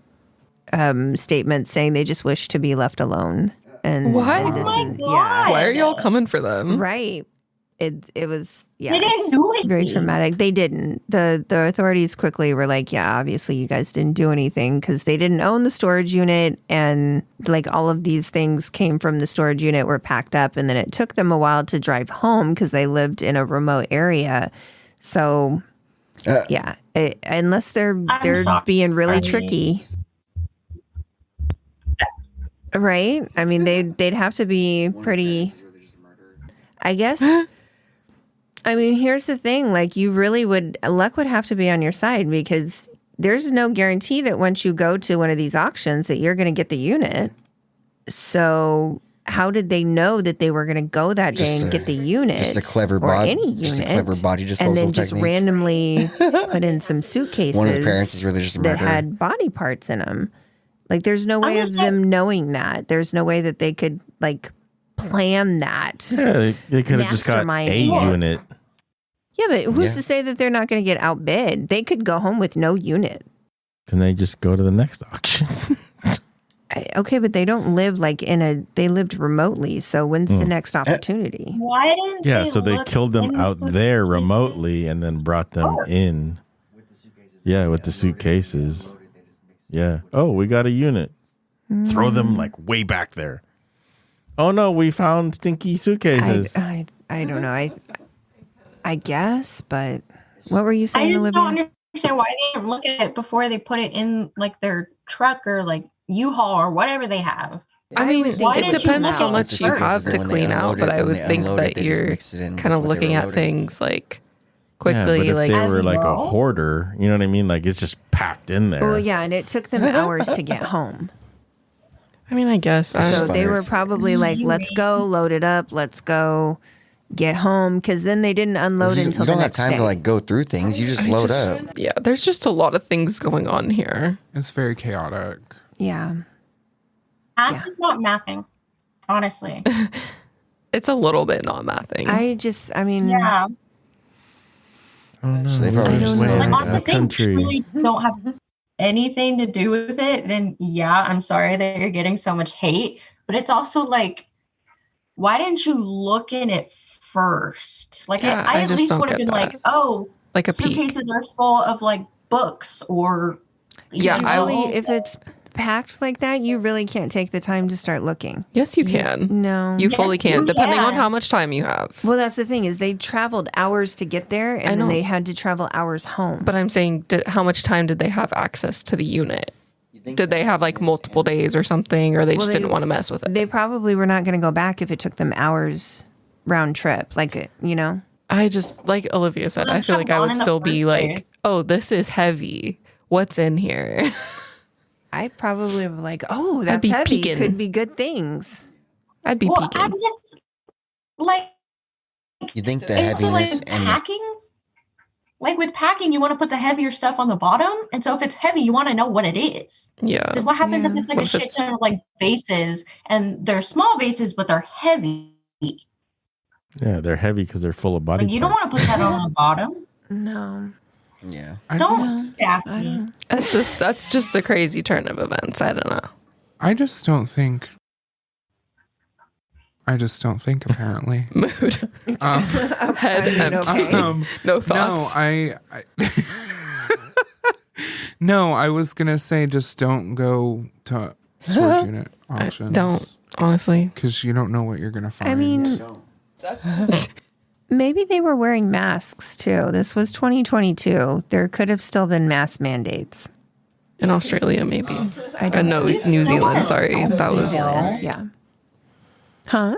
statements saying they just wish to be left alone. And What? and this Oh my is- God. Why are y'all coming for them? right. It was They didn't do anything. very traumatic. They didn't. The authorities quickly were like, yeah, obviously you guys didn't do anything because they didn't own the storage unit and like all of these things came from the storage unit were packed up and then it took them a while to drive home because they lived in a remote area. So yeah, unless they're sorry. being really tricky. Right? I mean, they'd have to be pretty, I guess. I mean, here's the thing. Like, you really luck would have to be on your side because there's no guarantee that once you go to one of these auctions that you're going to get the unit. So how did they know that they were going to go that day and get the unit? Just a clever or body. any Just unit. a clever body disposal and then just technique. randomly put in some suitcases. One of the parents is really just a that murderer. had body parts in them. Like, there's no way of them knowing that. There's no way that they could, like, plan that. Yeah, they could have just got a unit. Yeah, but who's to say that they're not going to get outbid? They could go home with no unit. Then they just go to the next auction. Okay, but they don't live like they lived remotely. So when's the next opportunity? Why didn't they killed them out there remotely and then brought them in. Yeah, with the suitcases. Yeah. Oh, we got a unit. Throw them like way back there. Oh no, we found stinky suitcases. I don't know. I guess, but what were you saying, I just Olivia? don't understand why they didn't look at it before they put it in like their truck or like U-Haul or whatever they have. I mean, Why it didn't depends you how look much at you it have first? to clean out, but I would think that you're kind of looking at things like quickly. Yeah, but if like they were like a hoarder, you know what I mean? Like it's just packed in there. Well, yeah, and it took them hours to get home. I mean, I guess. So they were probably like, let's go, load it up, let's go, get home. Because then they didn't unload until the next day. You don't have time to like go through things. You just load up. Yeah, there's just a lot of things going on here. It's very chaotic. Yeah. Math is not mathing, honestly. It's a little bit not mathing. I mean. Yeah. Oh no, So they probably just Like, live in honestly, a if they country. truly don't have anything to do with it, then yeah, I'm sorry that you're getting so much hate. But it's also like, why didn't you look in it first? Like, Yeah, I I at just least don't would have get been that. like, oh, Like a peek. suitcases are full of like books or. If it's packed like that, you really can't take the time to start looking. Yes, you can. No. You fully can, depending on can. how much time you have. Well, that's the thing is they traveled hours to get there, and then they had to travel hours home. But I'm saying, how much time did they have access to the unit? Did they have like multiple days or something, or they just didn't want to mess with it? They probably were not going to go back if it took them hours round trip. Like, you know? I just, like Olivia said, I feel like I would still be like, oh, this is heavy. What's in here? I probably would like, oh, I'd that's be heavy. peeking. Could be good things. I'd be Well, peeking. I'm just like, You think the and so like heaviness with and the, packing, like with packing, you want to put the heavier stuff on the bottom, and so if it's heavy, you want to know what it is. Yeah. Because what happens if it's like What a if shit it's- ton of like vases, and they're small vases, but they're heavy. Yeah, they're heavy because they're full of body Like, you don't parts. want to put that on the bottom. No. yeah. Don't ask me. That's just a crazy turn of events. I don't know. I just don't think, apparently. Mood. Head empty. No thoughts. No, I was going to say just don't go to storage unit auctions. Don't, honestly. Because you don't know what you're going to find. I mean, maybe they were wearing masks too. This was 2022. There could have still been mask mandates. In Australia, maybe. I don't No, New Zealand. Sorry. That was. Yeah. Huh?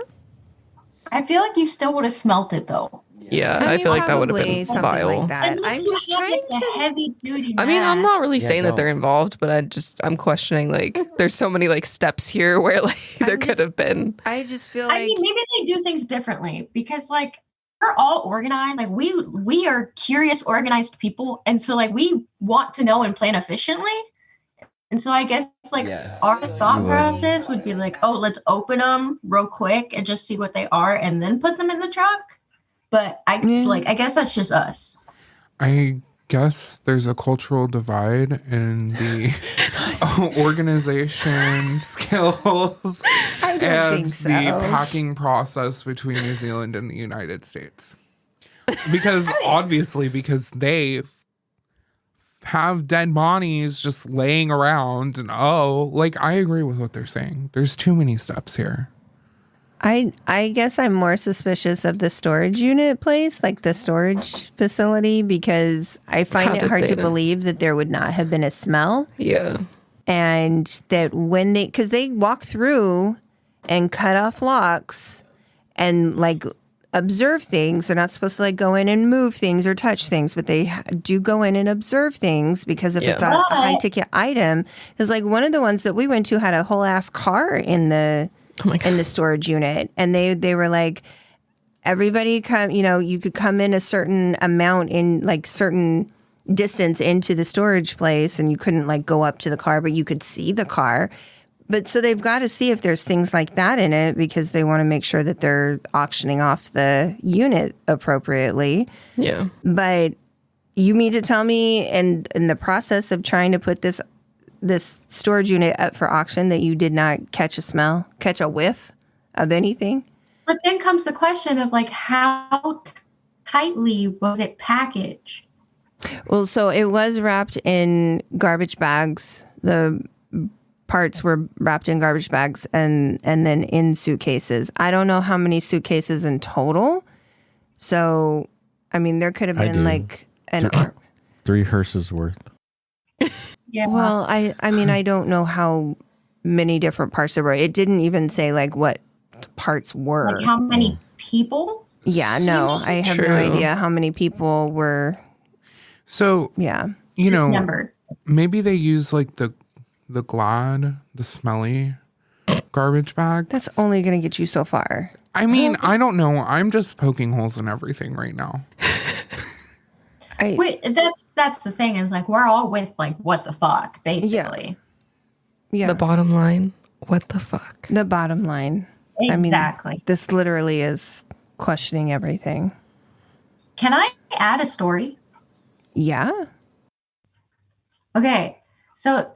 I feel like you still would have smelt it though. Yeah, I feel like that would have probably been something vile. like that. Unless I'm you just have, trying like, the to. heavy duty. I mean, I'm not really Yeah, saying that don't. they're involved, but I'm questioning, like, there's so many, like, steps here where, like, there could have been. I just feel I like mean, maybe they do things differently because, like, we're all organized. Like, we are curious, organized people, and so like we want to know and plan efficiently. And so I guess like our thought You would. process would be like, oh, let's open them real quick and just see what they are, and then put them in the truck. But I guess that's just us. I guess there's a cultural divide in the organization skills I don't and think so. the packing process between New Zealand and the United States. Because obviously, because they have dead bodies just laying around, and I agree with what they're saying. There's too many steps here. I guess I'm more suspicious of the storage unit place, like the storage facility, because I find How it did hard they to know? believe that there would not have been a smell. Yeah. And that when because they walk through and cut off locks and like observe things. They're not supposed to like go in and move things or touch things, but they do go in and observe things because if it's a high ticket item, it's like one of the ones that we went to had a whole ass car in the Oh my God. in the storage unit. And they were like, everybody come, you could come in a certain amount in like certain distance into the storage place, and you couldn't like go up to the car, but you could see the car. But so they've got to see if there's things like that in it, because they want to make sure that they're auctioning off the unit appropriately. Yeah. But you mean to tell me in the process of trying to put this storage unit up for auction that you did not catch a whiff of anything? But then comes the question of like, how tightly was it packaged? Well, so it was wrapped in garbage bags. The parts were wrapped in garbage bags and then in suitcases. I don't know how many suitcases in total. So, I mean, there could have been like an 3 hearses worth. Yeah. Well, I mean, I don't know how many different parts there were. It didn't even say like what parts were. Like how many people? Yeah, no, I have no idea how many people were. So, yeah, Number. maybe they use like the Glad, the smelly garbage bags. That's only going to get you so far. I mean, I don't know. I'm just poking holes in everything right now. Wait, that's the thing, is like we're all with like what the fuck, basically. Yeah. The bottom line, what the fuck? The bottom line. Exactly. I mean, this literally is questioning everything. Can I add a story? Yeah. Okay, so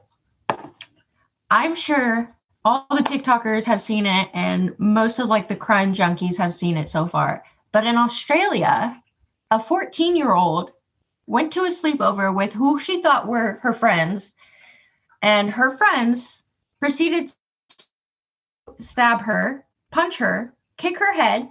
I'm sure all the TikTokers have seen it, and most of like the crime junkies have seen it so far. But in Australia, a 14-year-old went to a sleepover with who she thought were her friends, and her friends proceeded to stab her, punch her, kick her head,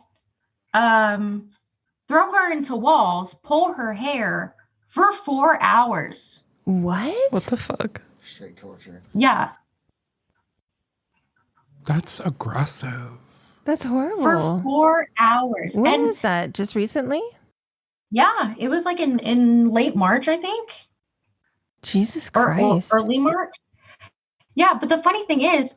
throw her into walls, pull her hair for 4 hours. What? What the fuck? Straight torture. Yeah. That's aggressive. That's horrible. For 4 hours. When was that? Just recently? Yeah, it was like in late March, I think. Jesus Or Christ. early March. Yeah, but the funny thing is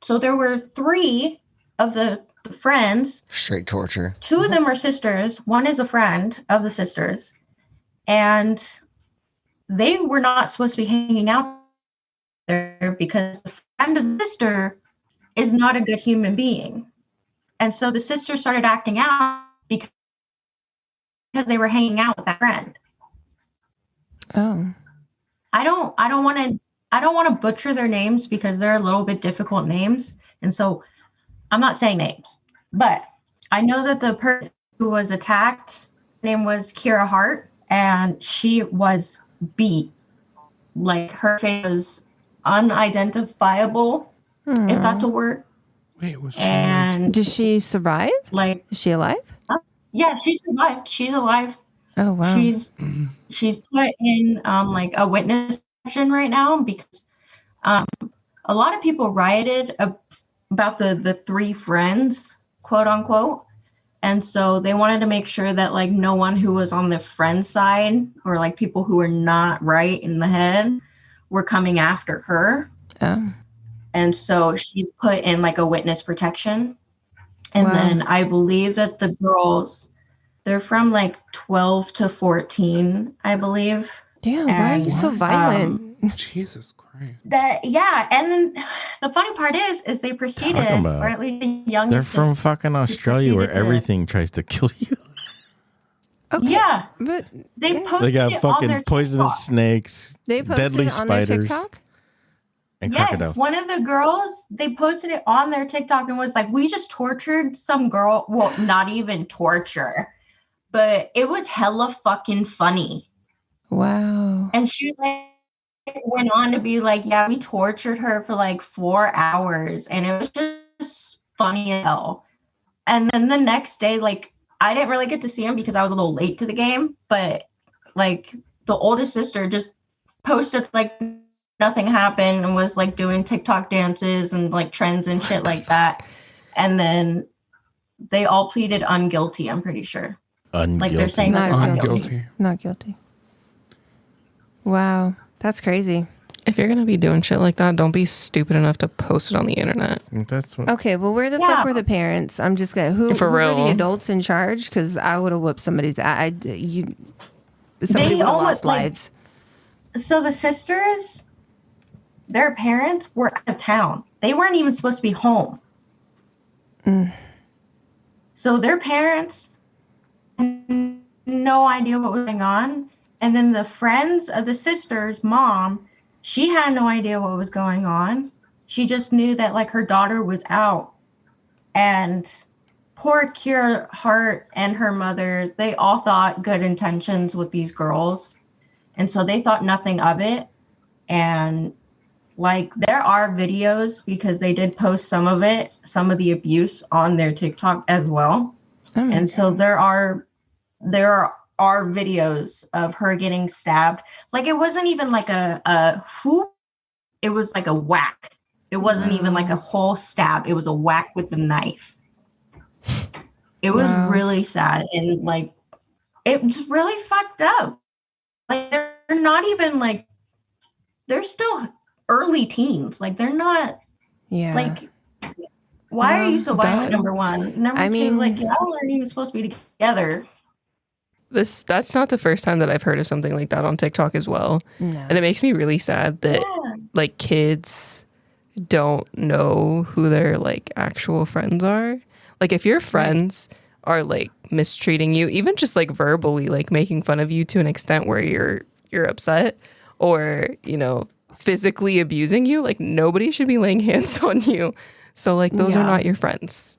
so there were 3 of the friends. Straight torture. 2 of them are sisters. One is a friend of the sisters. And they were not supposed to be hanging out there because the friend of the sister is not a good human being. And so the sister started acting out because they were hanging out with that friend. Oh. I don't want to butcher their names because they're a little bit difficult names. And so I'm not saying names, but I know that the person who was attacked, name was Kira Hart, and she was beat. Like her face was unidentifiable, if that's a word. Wait, was she? And did she survive? Like, is she alive? Yeah, she survived. She's alive. Oh wow. She's put in like a witness section right now because a lot of people rioted about the 3 friends, quote unquote. And so they wanted to make sure that like no one who was on the friend side or like people who were not right in the head were coming after her. Oh. And so she's put in like a witness protection. And then I believe that the girls, they're from like 12 to 14, I believe. Damn, why are you so violent? Jesus Christ. And then the funny part is they proceeded, or at least the youngest. They're from fucking Australia where everything tries to kill you. Okay, yeah, but they posted They got it on fucking their poisonous TikTok. snakes, They posted deadly it on their spiders, TikTok? and Yes, crocodiles. one of the girls, they posted it on their TikTok and was like, we just tortured some girl. Well, not even torture, but it was hella fucking funny. Wow. And she like went on to be like, yeah, we tortured her for like 4 hours. And it was just funny as hell. And then the next day, like, I didn't really get to see him because I was a little late to the game. But like the oldest sister just posted like nothing happened and was like doing TikTok dances and like trends and shit like that. And then they all pleaded unguilty, I'm pretty sure. Like they're saying that they're not guilty. Not guilty. Wow. That's crazy. If you're gonna be doing shit like that, don't be stupid enough to post it on the internet. That's what. Okay, well, where the fuck were the parents? I'm just gonna who For were real. the adults in charge? Because I would have whooped somebody's. Somebody would have almost, lost like- lives. So the sisters, their parents were out of town. They weren't even supposed to be home. So their parents had no idea what was going on. And then the friends of the sister's mom, she had no idea what was going on. She just knew that like her daughter was out. And poor Kira Hart and her mother, they all thought good intentions with these girls. And so they thought nothing of it. And like there are videos because they did post some of it, some of the abuse on their TikTok as well. And so there are videos of her getting stabbed. Like it wasn't even like a whoop, it was like a whack. It wasn't even like a whole stab. It was a whack with a knife. It was really sad and like it's really fucked up. Like they're not even like they're still early teens. Like they're not like why are you so violent, number one? Number two, like y'all aren't even supposed to be together. That's not the first time that I've heard of something like that on TikTok as well. No. And it makes me really sad that like kids don't know who their like actual friends are. Like if your friends are like mistreating you, even just like verbally like making fun of you to an extent where you're upset or, you know, physically abusing you, like nobody should be laying hands on you. So like those are not your friends.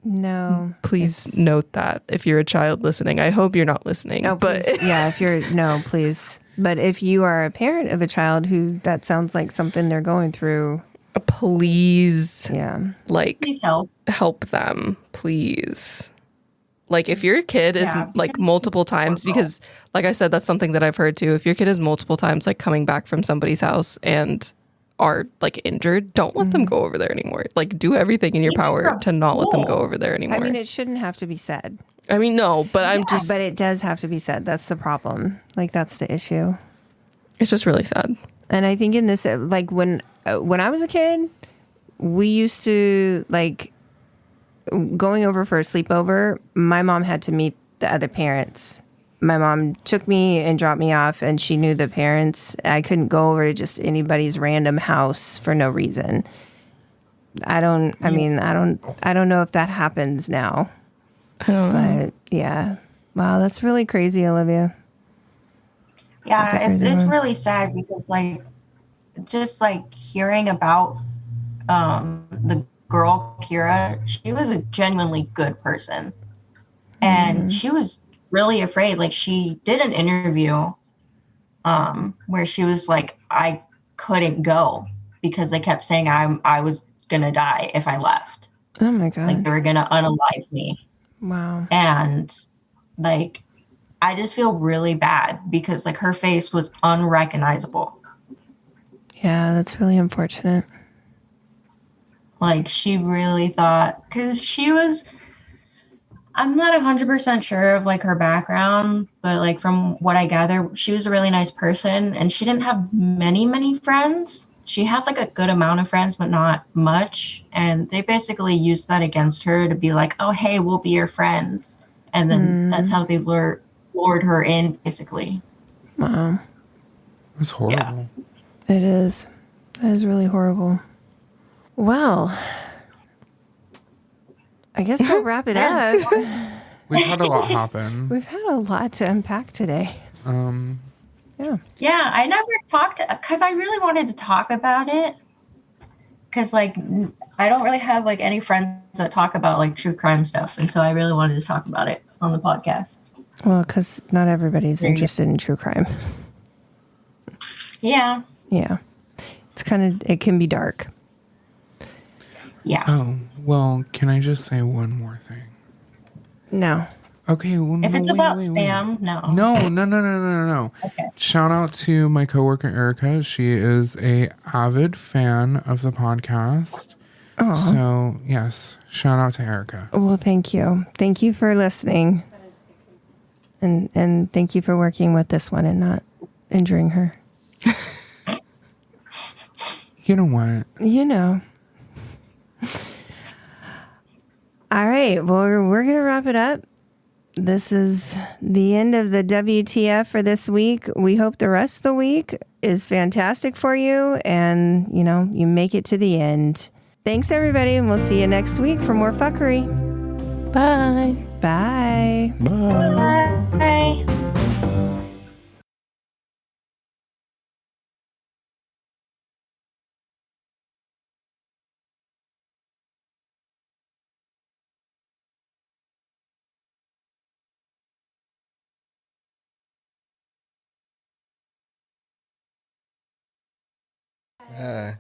No. Please note that if you're a child listening. I hope you're not listening. No, but please. Yeah, if you're please. But if you are a parent of a child who that sounds like something they're going through, please like please help them, please. Like if your kid is like multiple times, because like I said, that's something that I've heard too. If your kid is multiple times like coming back from somebody's house and are like injured, don't let them go over there anymore. Like do everything in your power to not let them go over there anymore. I mean, it shouldn't have to be said. I mean, no, but but it does have to be said. That's the problem. Like that's the issue. It's just really sad. And I think in this, like when I was a kid, we used to like going over for a sleepover. My mom had to meet the other parents. My mom took me and dropped me off, and she knew the parents. I couldn't go over to just anybody's random house for no reason. I don't know if that happens now. I don't know. But yeah, wow, that's really crazy, Olivia. Yeah, it's really sad because like just like hearing about the girl Kira, she was a genuinely good person. And she was really afraid. Like she did an interview where she was like, I couldn't go because they kept saying I was gonna die if I left. Oh my God. Like they were gonna unalive me. Wow. And like I just feel really bad because like her face was unrecognizable. Yeah, that's really unfortunate. Like she really thought, because she was, I'm not 100% sure of like her background, but like from what I gather, she was a really nice person and she didn't have many friends. She had like a good amount of friends, but not much. And they basically used that against her to be like, oh, hey, we'll be your friends. And then that's how they lured her in, basically. Wow. It was horrible. Yeah. It is. That is really horrible. Well, I guess we'll wrap it up. We've had a lot happen. We've had a lot to unpack today. Yeah, I never talked because I really wanted to talk about it. Because like I don't really have like any friends that talk about like true crime stuff, and so I really wanted to talk about it on the podcast. Well, because not everybody's interested in true crime. Yeah. Yeah. It can be dark. Yeah. Oh, well, can I just say one more thing? No. Okay. Well, If it's about spam, no. No. Okay. Shout out to my coworker, Erica. She is a avid fan of the podcast. Oh. So, yes, shout out to Erica. Well, thank you. Thank you for listening. And thank you for working with this one and not injuring her. You know what? You know. All right. Well, we're going to wrap it up. This is the end of the WTF for this week. We hope the rest of the week is fantastic for you and, you know, you make it to the end. Thanks, everybody, and we'll see you next week for more fuckery. Bye. Bye. Bye. Bye. Uh,